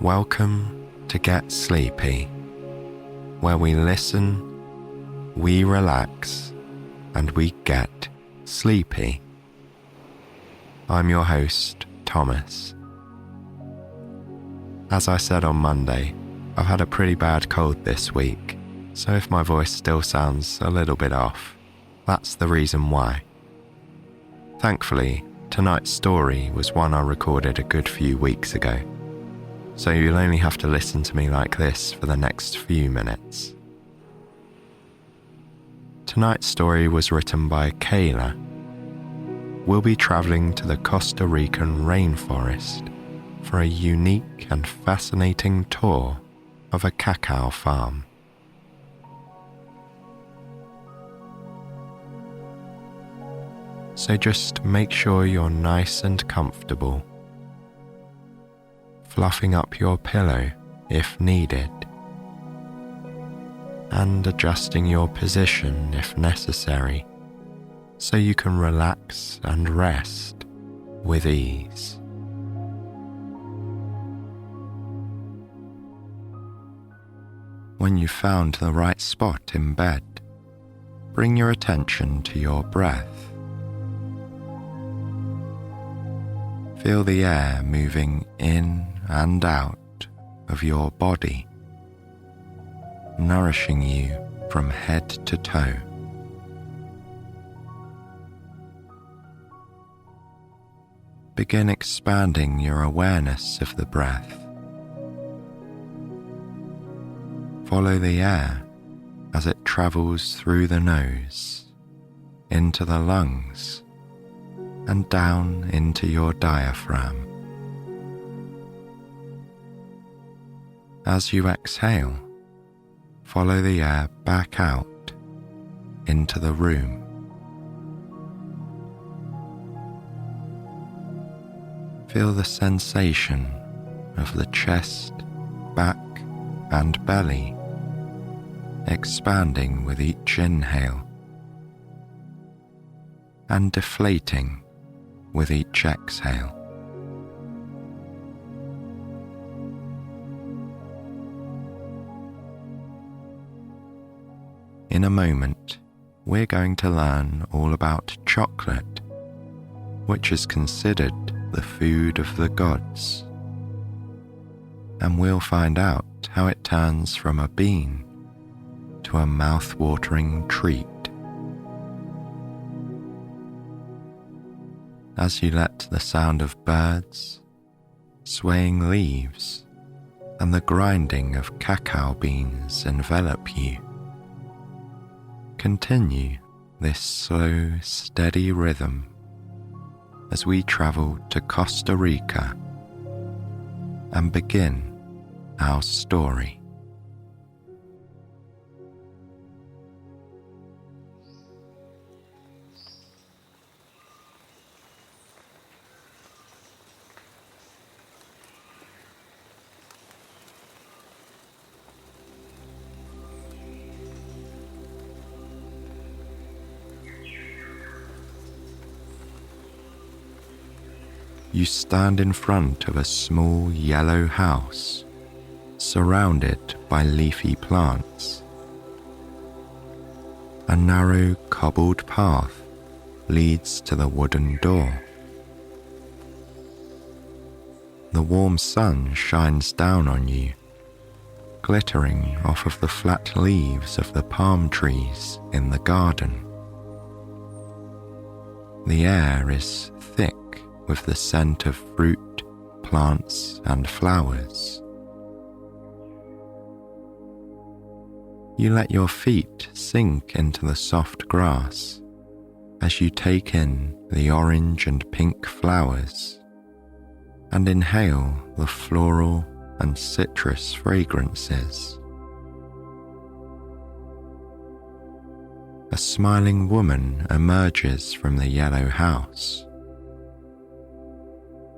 Welcome to Get Sleepy, where we listen, we relax, and we get sleepy. I'm your host, Thomas. As I said on Monday, I've had a pretty bad cold this week, so if my voice still sounds a little bit off, that's the reason why. Thankfully, tonight's story was one I recorded a good few weeks ago, so you'll only have to listen to me like this for the next few minutes. Tonight's story was written by Kayla. We'll be travelling to the Costa Rican rainforest for a unique and fascinating tour of a cacao farm. So just make sure you're nice and comfortable, fluffing up your pillow if needed, and adjusting your position if necessary, so you can relax and rest with ease. When you've found the right spot in bed, bring your attention to your breath. Feel the air moving in and out of your body, nourishing you from head to toe. Begin expanding your awareness of the breath. Follow the air as it travels through the nose, into the lungs, and down into your diaphragm. As you exhale, follow the air back out into the room. Feel the sensation of the chest, back, and belly expanding with each inhale and deflating with each exhale. In a moment, we're going to learn all about chocolate, which is considered the food of the gods, and we'll find out how it turns from a bean to a mouth-watering treat. As you let the sound of birds, swaying leaves, and the grinding of cacao beans envelop you, continue this slow, steady rhythm as we travel to Costa Rica and begin our story. You stand in front of a small yellow house, surrounded by leafy plants. A narrow cobbled path leads to the wooden door. The warm sun shines down on you, glittering off of the flat leaves of the palm trees in the garden. The air is thick with the scent of fruit, plants, and flowers. You let your feet sink into the soft grass as you take in the orange and pink flowers and inhale the floral and citrus fragrances. A smiling woman emerges from the yellow house.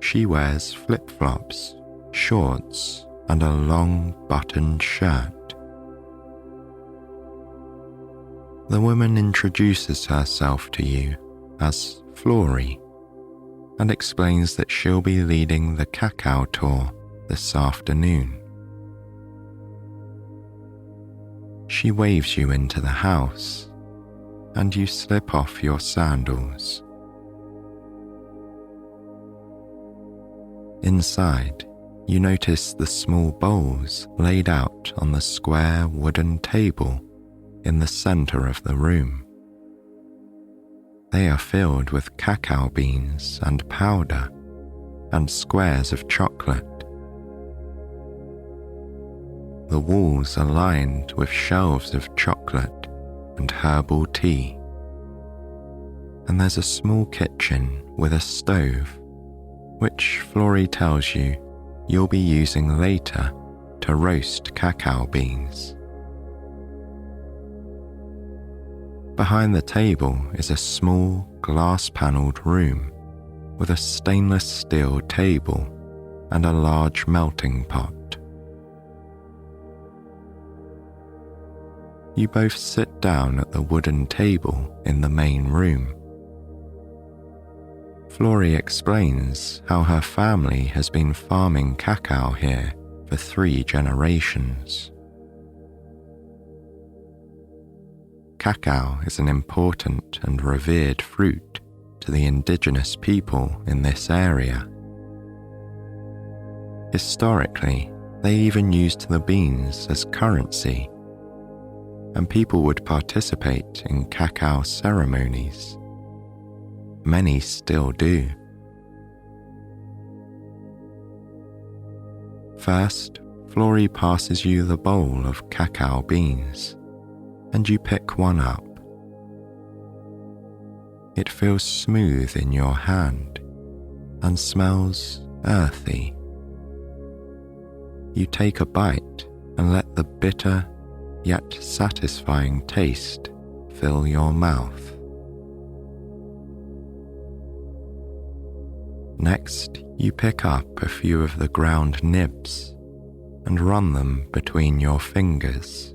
She wears flip-flops, shorts, and a long buttoned shirt. The woman introduces herself to you as Flory and explains that she'll be leading the Cacao tour this afternoon. She waves you into the house, and you slip off your sandals. Inside, you notice the small bowls laid out on the square wooden table in the center of the room. They are filled with cacao beans and powder and squares of chocolate. The walls are lined with shelves of chocolate and herbal tea. And there's a small kitchen with a stove, which Florrie tells you you'll be using later to roast cacao beans. Behind the table is a small glass-panelled room with a stainless steel table and a large melting pot. You both sit down at the wooden table in the main room. Florrie explains how her family has been farming cacao here for 3 generations. Cacao is an important and revered fruit to the indigenous people in this area. Historically, they even used the beans as currency, and people would participate in cacao ceremonies. Many still do. First, Florrie passes you the bowl of cacao beans, and you pick one up. It feels smooth in your hand and smells earthy. You take a bite and let the bitter yet satisfying taste fill your mouth. Next, you pick up a few of the ground nibs and run them between your fingers.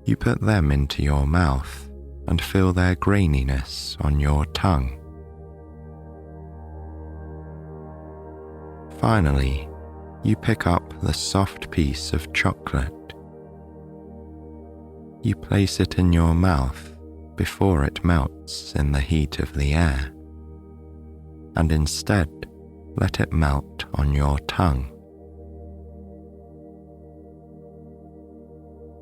You put them into your mouth and feel their graininess on your tongue. Finally, you pick up the soft piece of chocolate. You place it in your mouth before it melts in the heat of the air, and instead let it melt on your tongue.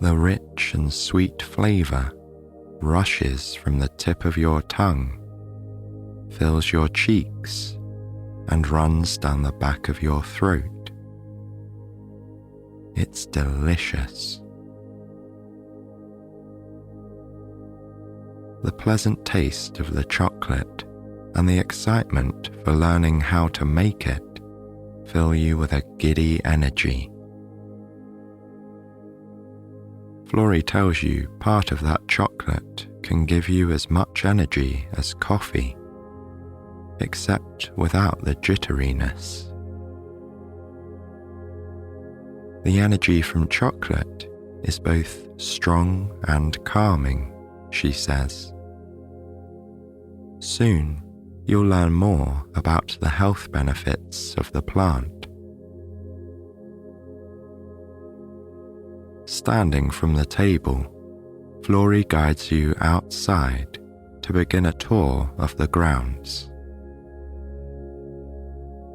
The rich and sweet flavor rushes from the tip of your tongue, fills your cheeks, and runs down the back of your throat. It's delicious. The pleasant taste of the chocolate and the excitement for learning how to make it fill you with a giddy energy. Florrie tells you part of that chocolate can give you as much energy as coffee, except without the jitteriness. The energy from chocolate is both strong and calming, she says. Soon, you'll learn more about the health benefits of the plant. Standing from the table, Florrie guides you outside to begin a tour of the grounds.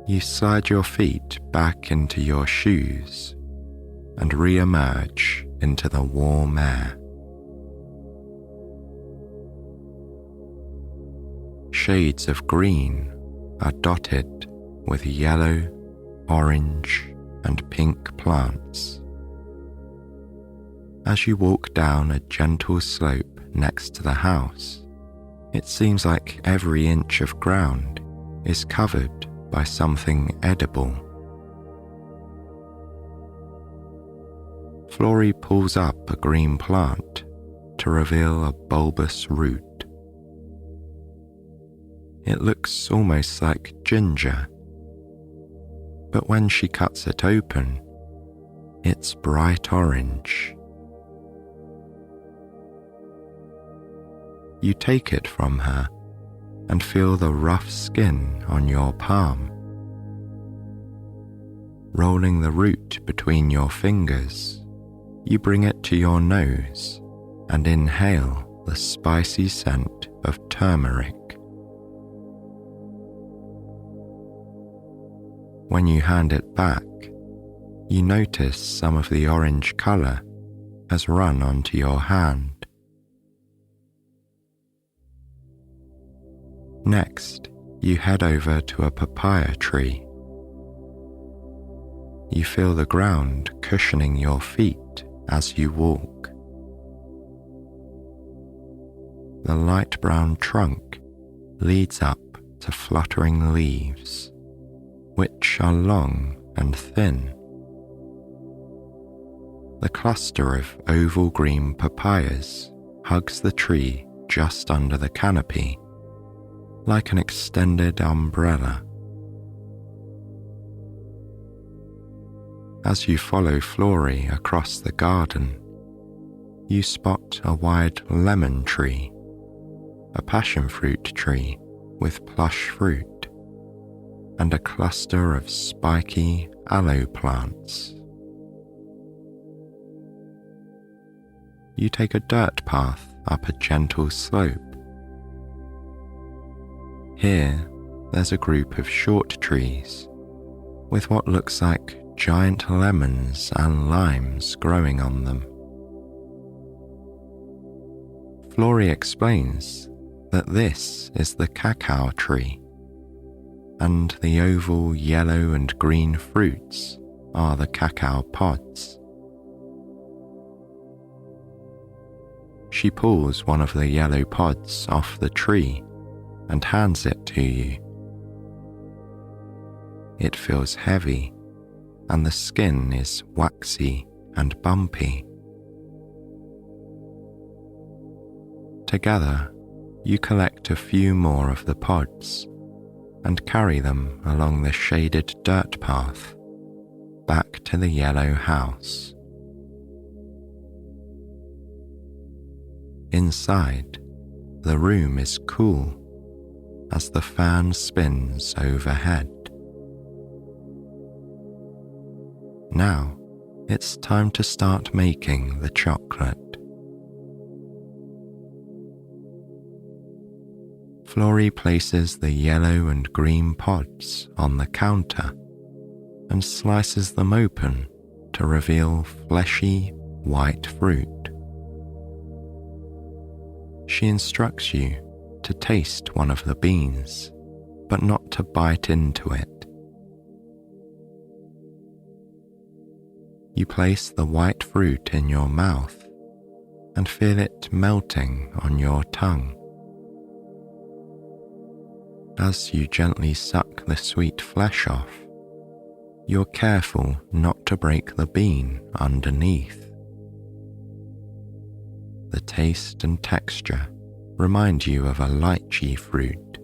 You slide your feet back into your shoes and re-emerge into the warm air. Shades of green are dotted with yellow, orange, and pink plants. As you walk down a gentle slope next to the house, it seems like every inch of ground is covered by something edible. Florrie pulls up a green plant to reveal a bulbous root. It looks almost like ginger, but when she cuts it open, it's bright orange. You take it from her and feel the rough skin on your palm. Rolling the root between your fingers, you bring it to your nose and inhale the spicy scent of turmeric. When you hand it back, you notice some of the orange colour has run onto your hand. Next, you head over to a papaya tree. You feel the ground cushioning your feet as you walk. The light brown trunk leads up to fluttering leaves, which are long and thin. The cluster of oval green papayas hugs the tree just under the canopy, like an extended umbrella. As you follow Flory across the garden, you spot a wide lemon tree, a passion fruit tree with plush fruit, and a cluster of spiky aloe plants. You take a dirt path up a gentle slope. Here, there's a group of short trees with what looks like giant lemons and limes growing on them. Flory explains that this is the cacao tree, and the oval yellow and green fruits are the cacao pods. She pulls one of the yellow pods off the tree and hands it to you. It feels heavy, and the skin is waxy and bumpy. Together, you collect a few more of the pods and carry them along the shaded dirt path back to the yellow house. Inside, the room is cool as the fan spins overhead. Now, it's time to start making the chocolate. Flory places the yellow and green pods on the counter and slices them open to reveal fleshy white fruit. She instructs you to taste one of the beans, but not to bite into it. You place the white fruit in your mouth and feel it melting on your tongue. As you gently suck the sweet flesh off, you're careful not to break the bean underneath. The taste and texture remind you of a lychee fruit.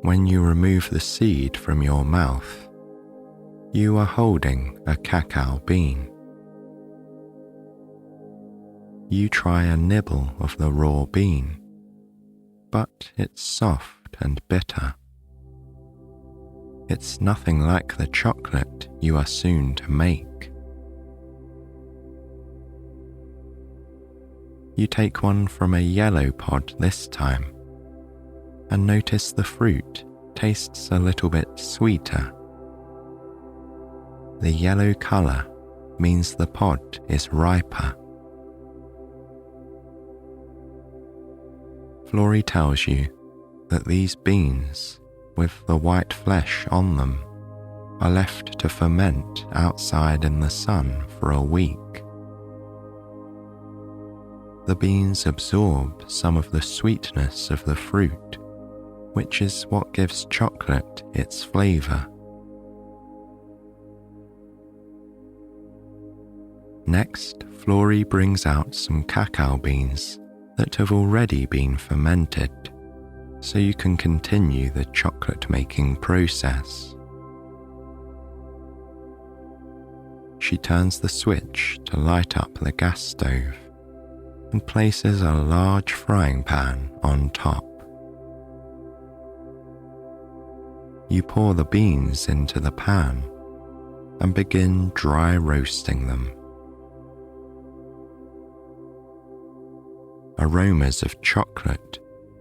When you remove the seed from your mouth, you are holding a cacao bean. You try a nibble of the raw bean, but it's soft and bitter. It's nothing like the chocolate you are soon to make. You take one from a yellow pod this time, and notice the fruit tastes a little bit sweeter. The yellow colour means the pod is riper. Flory tells you that these beans, with the white flesh on them, are left to ferment outside in the sun for a week. The beans absorb some of the sweetness of the fruit, which is what gives chocolate its flavour. Next, Flory brings out some cacao beans that have already been fermented, so you can continue the chocolate making process. She turns the switch to light up the gas stove and places a large frying pan on top. You pour the beans into the pan and begin dry roasting them. Aromas of chocolate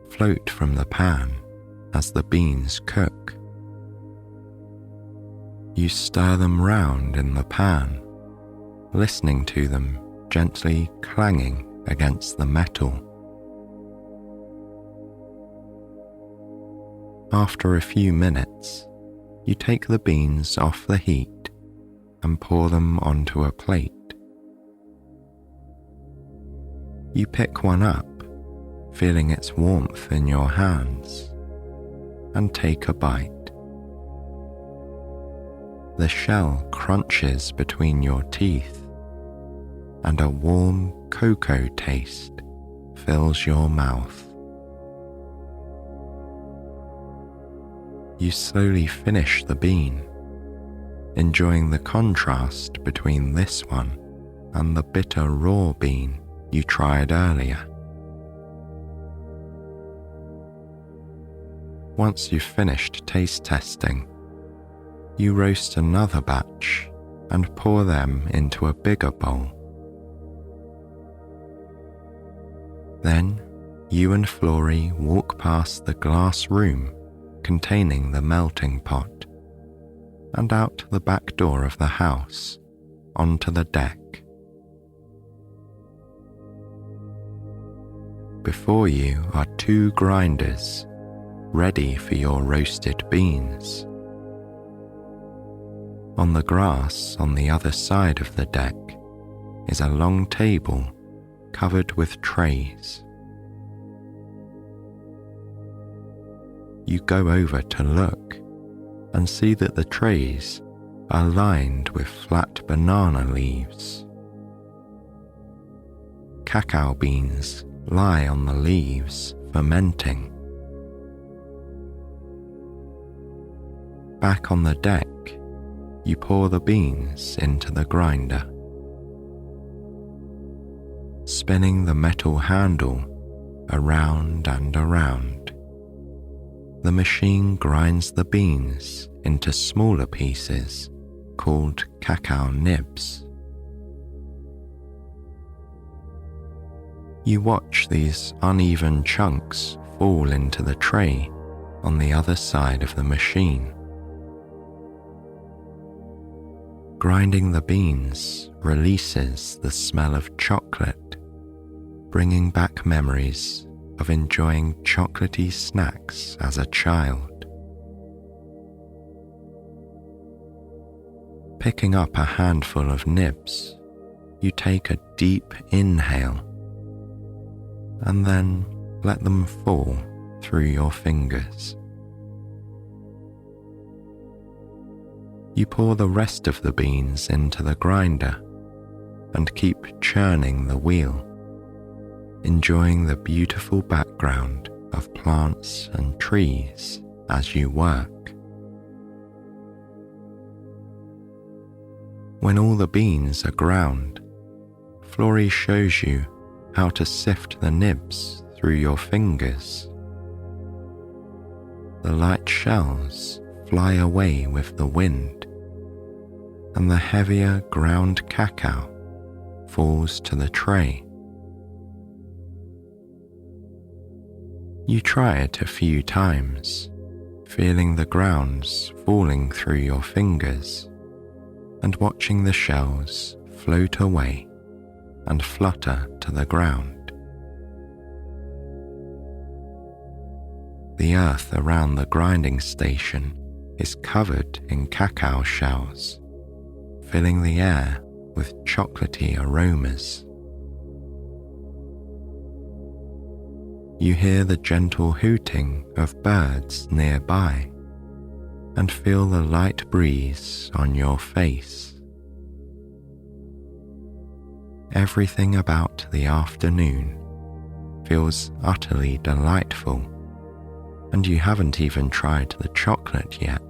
float from the pan as the beans cook. You stir them round in the pan, listening to them gently clanging against the metal. After a few minutes, you take the beans off the heat and pour them onto a plate. You pick one up, feeling its warmth in your hands, and take a bite. The shell crunches between your teeth, and a warm cocoa taste fills your mouth. You slowly finish the bean, enjoying the contrast between this one and the bitter raw bean you tried earlier. Once you've finished taste testing, you roast another batch and pour them into a bigger bowl. Then you and Flory walk past the glass room containing the melting pot and out the back door of the house onto the deck. Before you are 2 grinders ready for your roasted beans. On the grass on the other side of the deck is a long table covered with trays. You go over to look and see that the trays are lined with flat banana leaves. Cacao beans lie on the leaves, fermenting. Back on the deck, you pour the beans into the grinder. Spinning the metal handle around and around, the machine grinds the beans into smaller pieces called cacao nibs. You watch these uneven chunks fall into the tray on the other side of the machine. Grinding the beans releases the smell of chocolate, bringing back memories of enjoying chocolatey snacks as a child. Picking up a handful of nibs, you take a deep inhale and then let them fall through your fingers. You pour the rest of the beans into the grinder and keep churning the wheel, enjoying the beautiful background of plants and trees as you work. When all the beans are ground, Flory shows you how to sift the nibs through your fingers. The light shells fly away with the wind, and the heavier ground cacao falls to the tray. You try it a few times, feeling the grounds falling through your fingers and watching the shells float away and flutter to the ground. The earth around the grinding station is covered in cacao shells, filling the air with chocolatey aromas. You hear the gentle hooting of birds nearby and feel the light breeze on your face. Everything about the afternoon feels utterly delightful, and you haven't even tried the chocolate yet.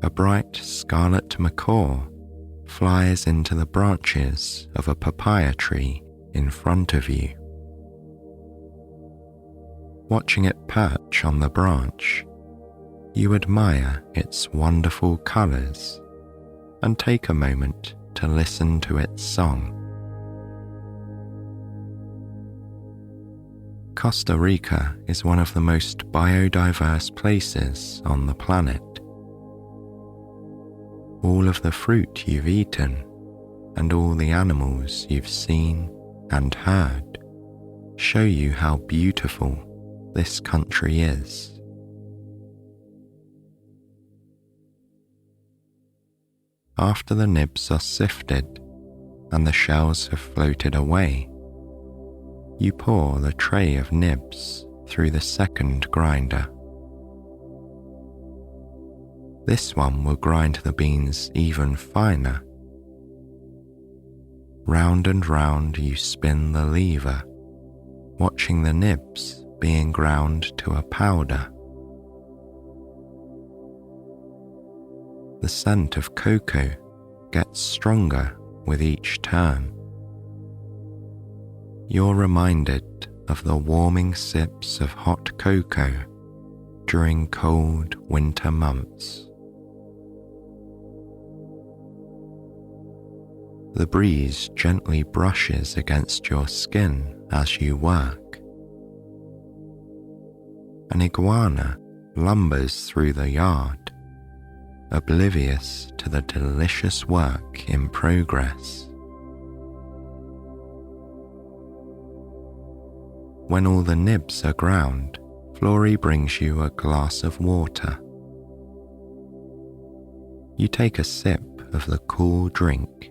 A bright scarlet macaw flies into the branches of a papaya tree in front of you. Watching it perch on the branch, you admire its wonderful colours and take a moment to listen to its song. Costa Rica is one of the most biodiverse places on the planet. All of the fruit you've eaten and all the animals you've seen and heard show you how beautiful this country is. After the nibs are sifted and the shells have floated away, you pour the tray of nibs through the second grinder. This one will grind the beans even finer. Round and round you spin the lever, watching the nibs being ground to a powder. The scent of cocoa gets stronger with each turn. You're reminded of the warming sips of hot cocoa during cold winter months. The breeze gently brushes against your skin as you work. An iguana lumbers through the yard, oblivious to the delicious work in progress. When all the nibs are ground, Flory brings you a glass of water. You take a sip of the cool drink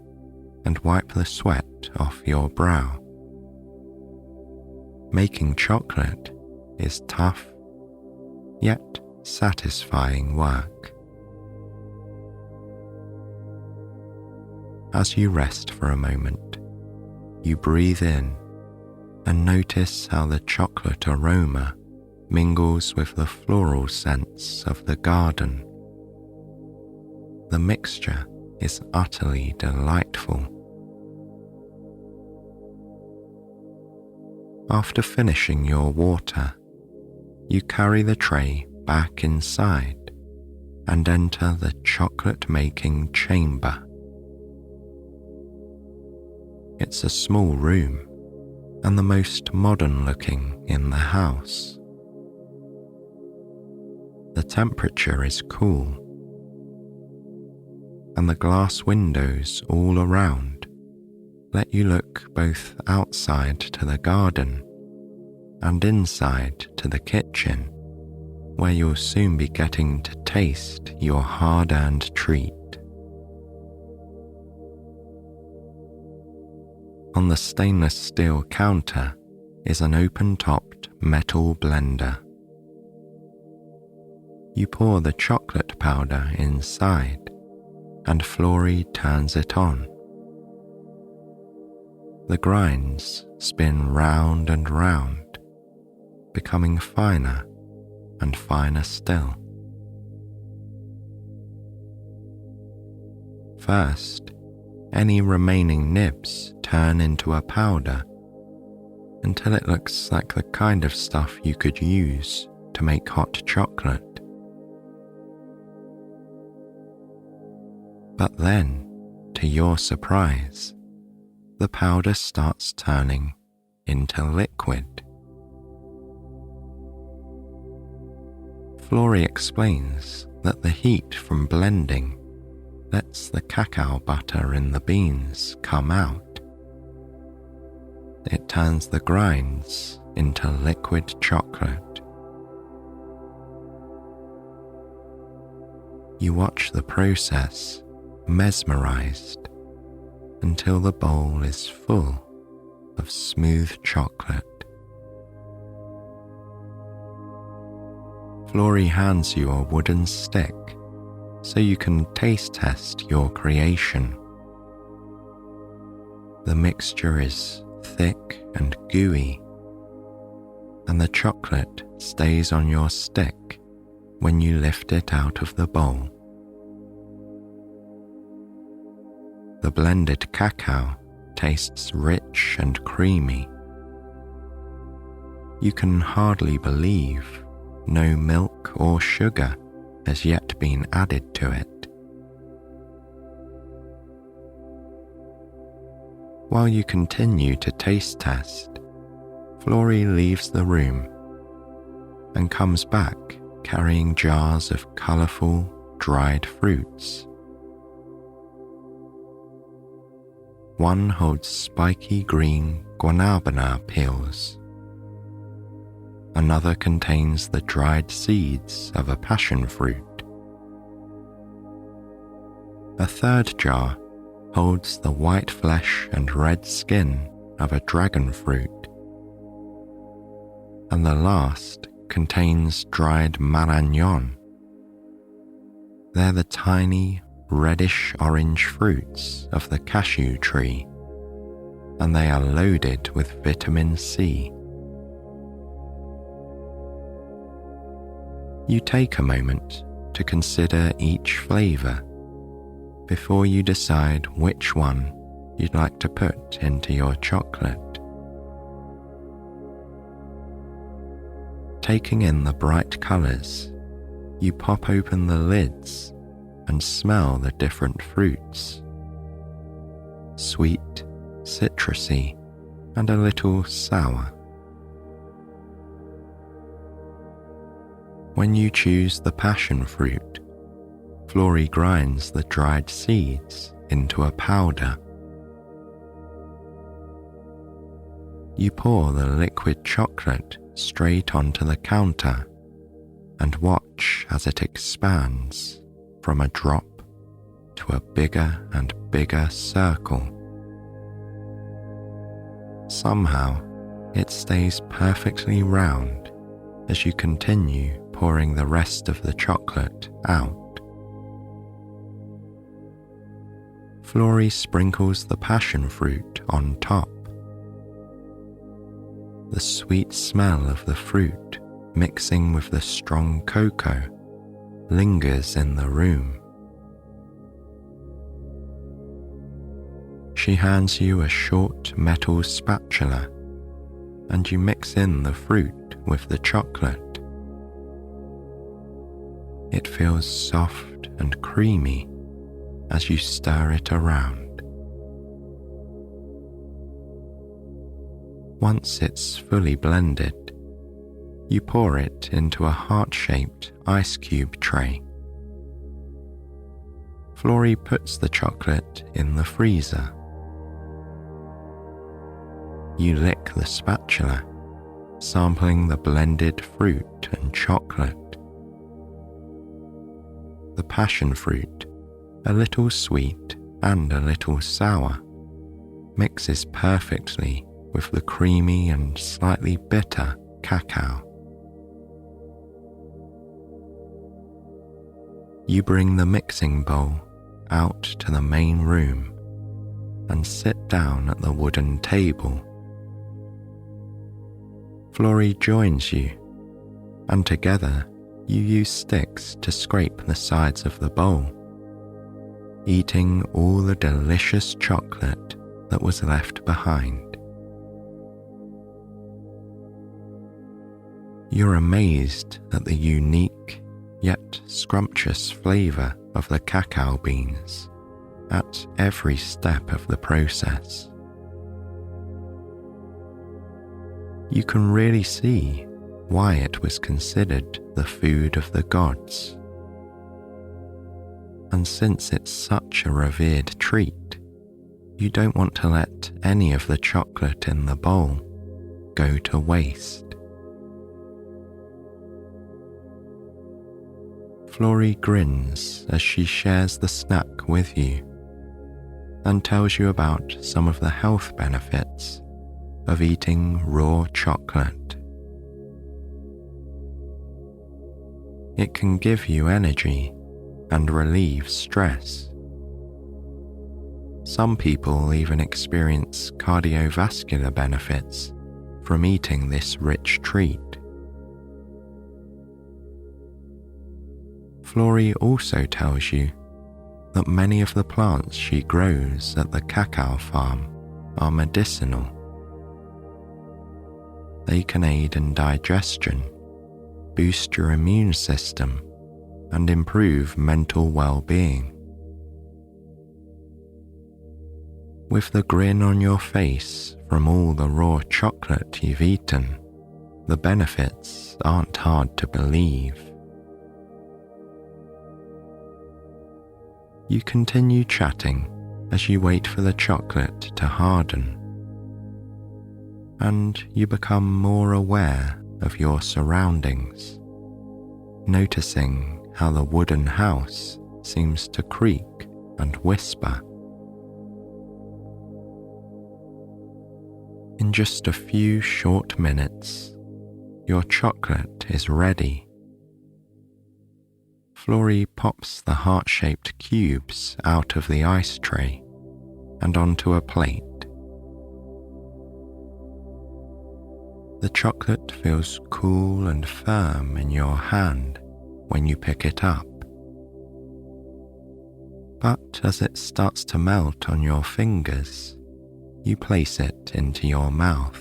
and wipe the sweat off your brow. Making chocolate is tough, yet satisfying work. As you rest for a moment, you breathe in and notice how the chocolate aroma mingles with the floral scents of the garden. The mixture is utterly delightful. After finishing your water, you carry the tray back inside and enter the chocolate-making chamber. It's a small room and the most modern-looking in the house. The temperature is cool, and the glass windows all around let you look both outside to the garden and inside to the kitchen, where you'll soon be getting to taste your hard-earned treat. On the stainless steel counter is an open-topped metal blender. You pour the chocolate powder inside, and Flory turns it on. The grinds spin round and round, becoming finer and finer still. First, any remaining nibs turn into a powder until it looks like the kind of stuff you could use to make hot chocolate. But then, to your surprise, the powder starts turning into liquid. Flory explains that the heat from blending lets the cacao butter in the beans come out. It turns the grinds into liquid chocolate. You watch the process, mesmerized, until the bowl is full of smooth chocolate. Flory hands you a wooden stick so you can taste test your creation. The mixture is thick and gooey, and the chocolate stays on your stick when you lift it out of the bowl. The blended cacao tastes rich and creamy. You can hardly believe no milk or sugar has yet been added to it. While you continue to taste test, Florrie leaves the room and comes back carrying jars of colourful, dried fruits. One holds spiky green guanabana peels. Another contains the dried seeds of a passion fruit. A third jar holds the white flesh and red skin of a dragon fruit. And the last contains dried maragnon. They're the tiny reddish-orange fruits of the cashew tree, and they are loaded with vitamin C. You take a moment to consider each flavour before you decide which one you'd like to put into your chocolate. Taking in the bright colours, you pop open the lids and smell the different fruits. Sweet, citrusy, and a little sour. When you choose the passion fruit, Florrie grinds the dried seeds into a powder. You pour the liquid chocolate straight onto the counter and watch as it expands from a drop to a bigger and bigger circle. Somehow, it stays perfectly round as you continue pouring the rest of the chocolate out. Florrie sprinkles the passion fruit on top. The sweet smell of the fruit mixing with the strong cocoa lingers in the room. She hands you a short metal spatula and you mix in the fruit with the chocolate. It feels soft and creamy as you stir it around. Once it's fully blended, you pour it into a heart-shaped ice cube tray. Florrie puts the chocolate in the freezer. You lick the spatula, sampling the blended fruit and chocolate. The passion fruit, a little sweet and a little sour, mixes perfectly with the creamy and slightly bitter cacao. You bring the mixing bowl out to the main room and sit down at the wooden table. Florrie joins you, and together you use sticks to scrape the sides of the bowl, eating all the delicious chocolate that was left behind. You're amazed at the unique yet scrumptious flavour of the cacao beans at every step of the process. You can really see why it was considered the food of the gods. And since it's such a revered treat, you don't want to let any of the chocolate in the bowl go to waste. Florrie grins as she shares the snack with you and tells you about some of the health benefits of eating raw chocolate. It can give you energy and relieve stress. Some people even experience cardiovascular benefits from eating this rich treat. Florrie also tells you that many of the plants she grows at the cacao farm are medicinal. They can aid in digestion, boost your immune system, and improve mental well-being. With the grin on your face from all the raw chocolate you've eaten, the benefits aren't hard to believe. You continue chatting as you wait for the chocolate to harden, and you become more aware of your surroundings, noticing how the wooden house seems to creak and whisper. In just a few short minutes, your chocolate is ready. Florrie pops the heart-shaped cubes out of the ice tray and onto a plate. The chocolate feels cool and firm in your hand when you pick it up. But as it starts to melt on your fingers, you place it into your mouth.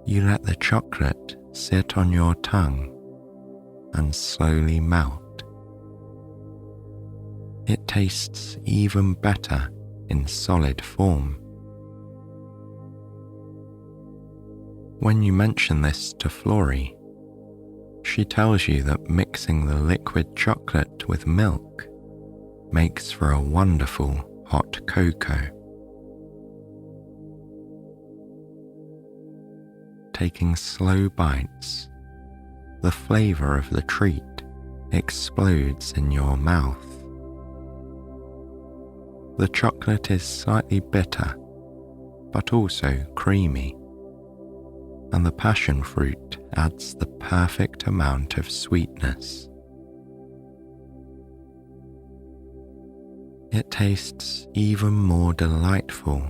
You let the chocolate sit on your tongue and slowly melt. It tastes even better in solid form. When you mention this to Florrie, she tells you that mixing the liquid chocolate with milk makes for a wonderful hot cocoa. Taking slow bites, the flavor of the treat explodes in your mouth. The chocolate is slightly bitter, but also creamy, and the passion fruit adds the perfect amount of sweetness. It tastes even more delightful,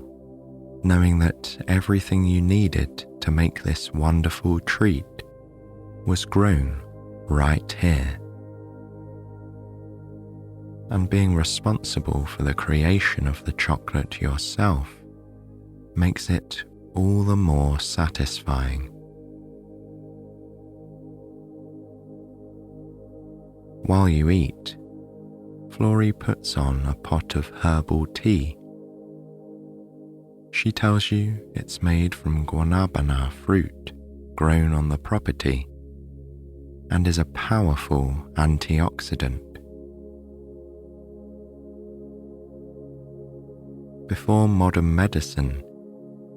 knowing that everything you needed to make this wonderful treat was grown right here. And being responsible for the creation of the chocolate yourself makes it all the more satisfying. While you eat, Florrie puts on a pot of herbal tea. She tells you it's made from guanabana fruit grown on the property and is a powerful antioxidant. Before modern medicine,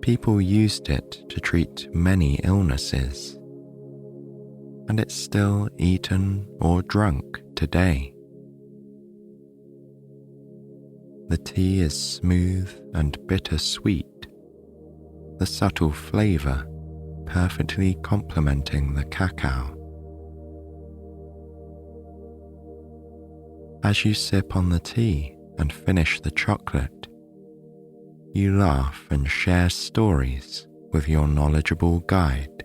people used it to treat many illnesses, and it's still eaten or drunk today. The tea is smooth and bittersweet, the subtle flavor perfectly complementing the cacao. As you sip on the tea and finish the chocolate, you laugh and share stories with your knowledgeable guide.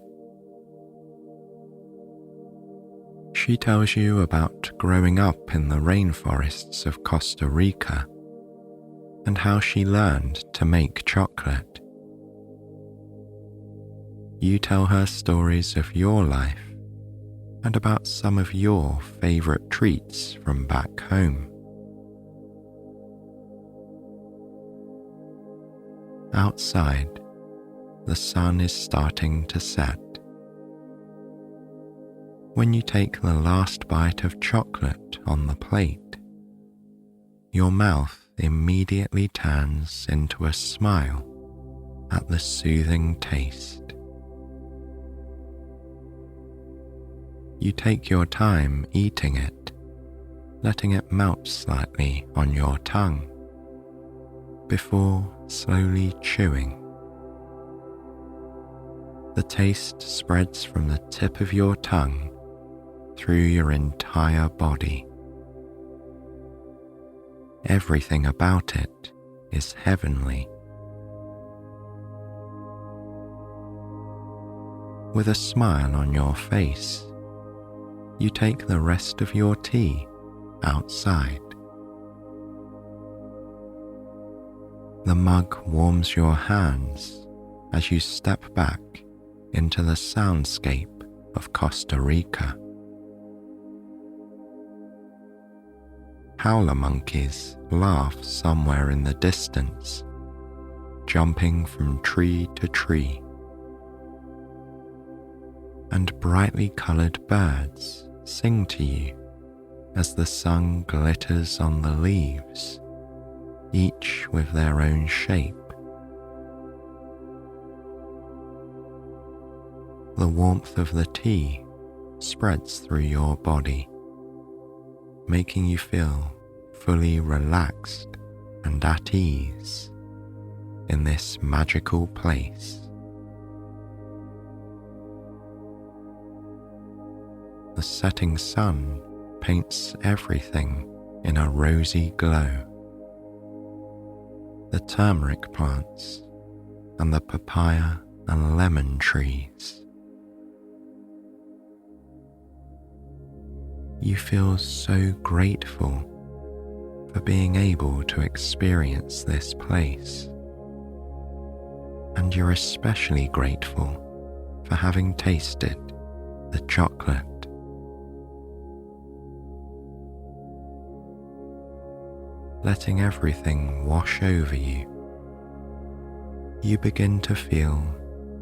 She tells you about growing up in the rainforests of Costa Rica and how she learned to make chocolate. You tell her stories of your life and about some of your favorite treats from back home. Outside, the sun is starting to set. When you take the last bite of chocolate on the plate, your mouth immediately turns into a smile at the soothing taste. You take your time eating it, letting it melt slightly on your tongue before slowly chewing. The taste spreads from the tip of your tongue through your entire body. Everything about it is heavenly. With a smile on your face, you take the rest of your tea outside. The mug warms your hands as you step back into the soundscape of Costa Rica. Howler monkeys laugh somewhere in the distance, jumping from tree to tree. And brightly coloured birds sing to you as the sun glitters on the leaves, each with their own shape. The warmth of the tea spreads through your body, making you feel fully relaxed and at ease in this magical place. The setting sun paints everything in a rosy glow. The turmeric plants and the papaya and lemon trees. You feel so grateful for being able to experience this place, and you're especially grateful for having tasted the chocolate. Letting everything wash over you, you begin to feel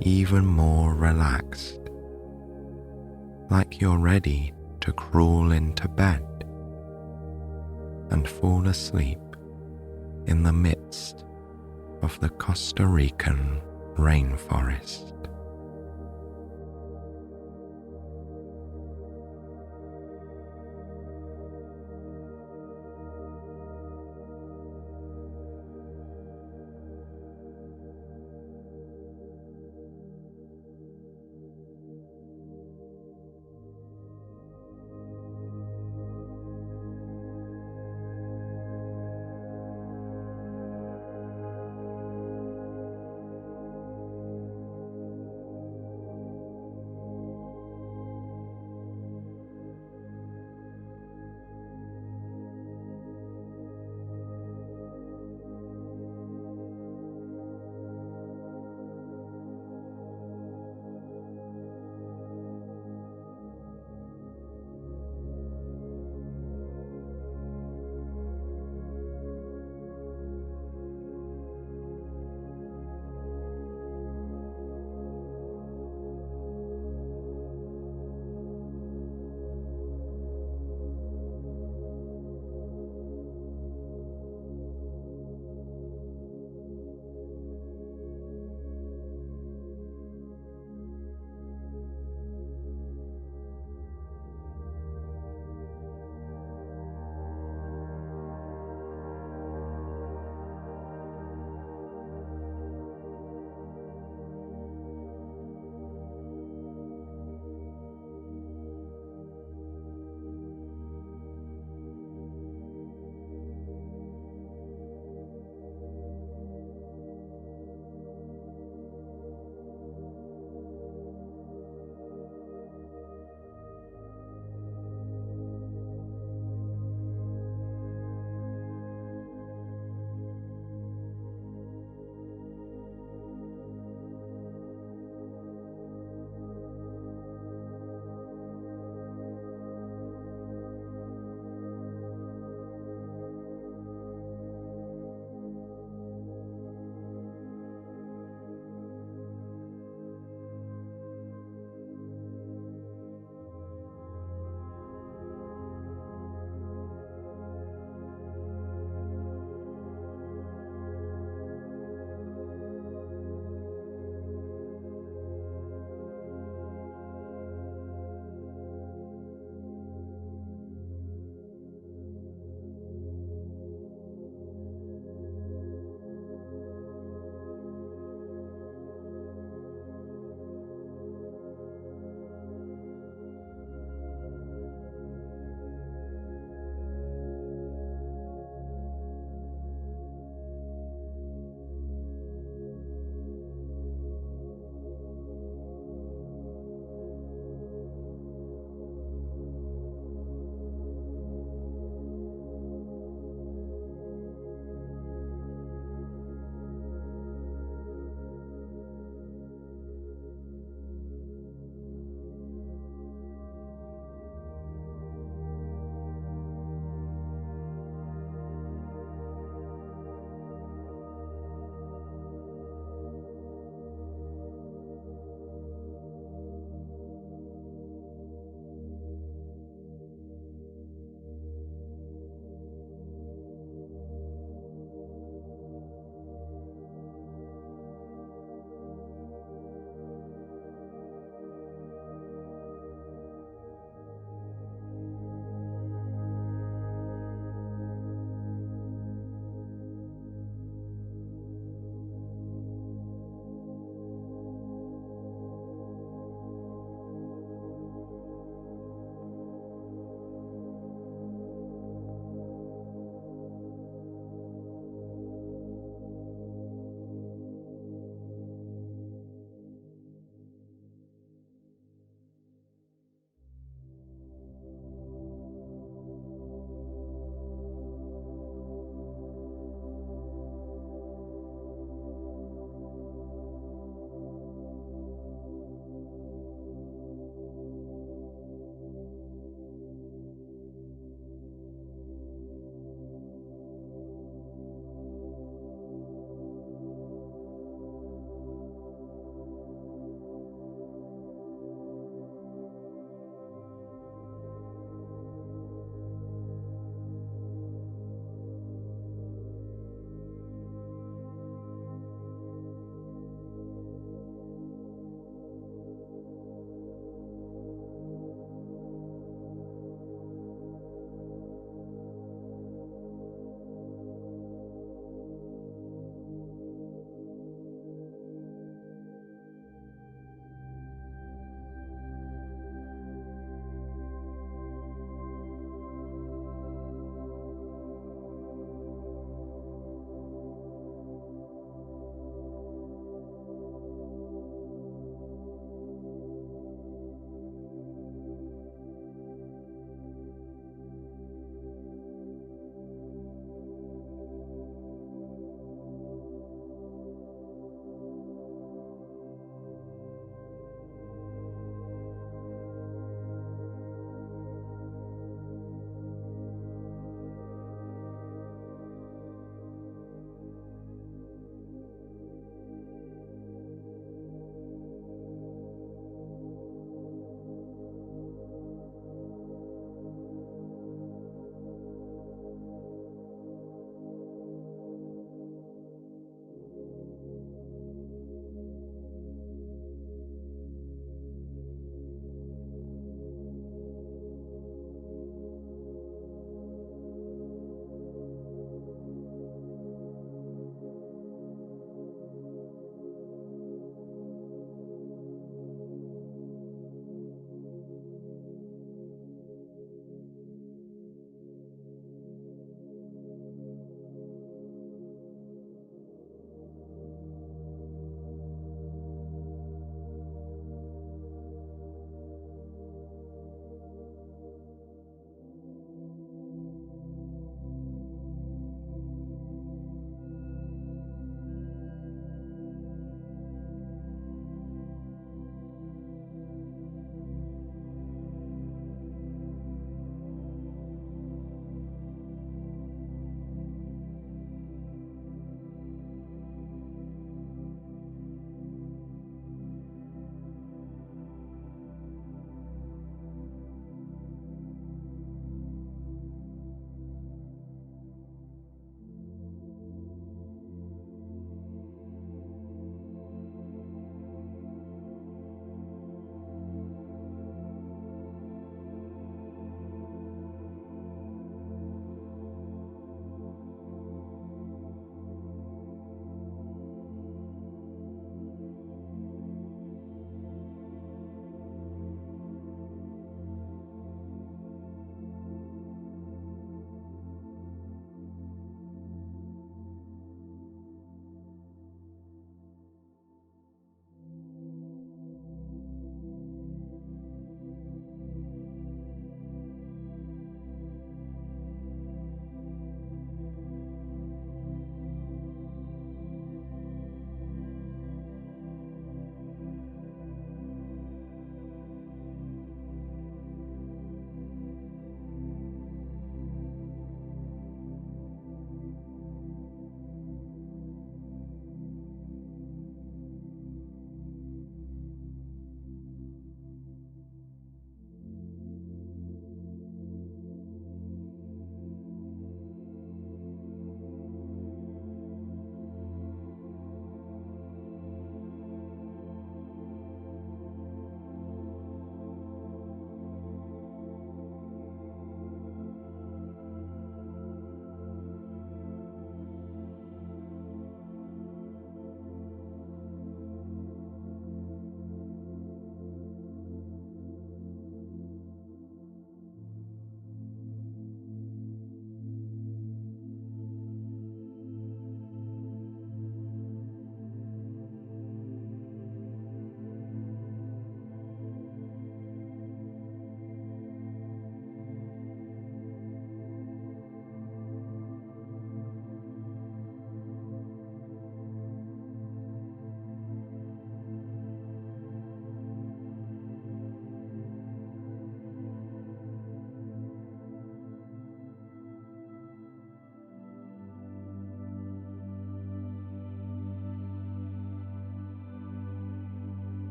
even more relaxed, like you're ready to crawl into bed and fall asleep in the midst of the Costa Rican rainforest.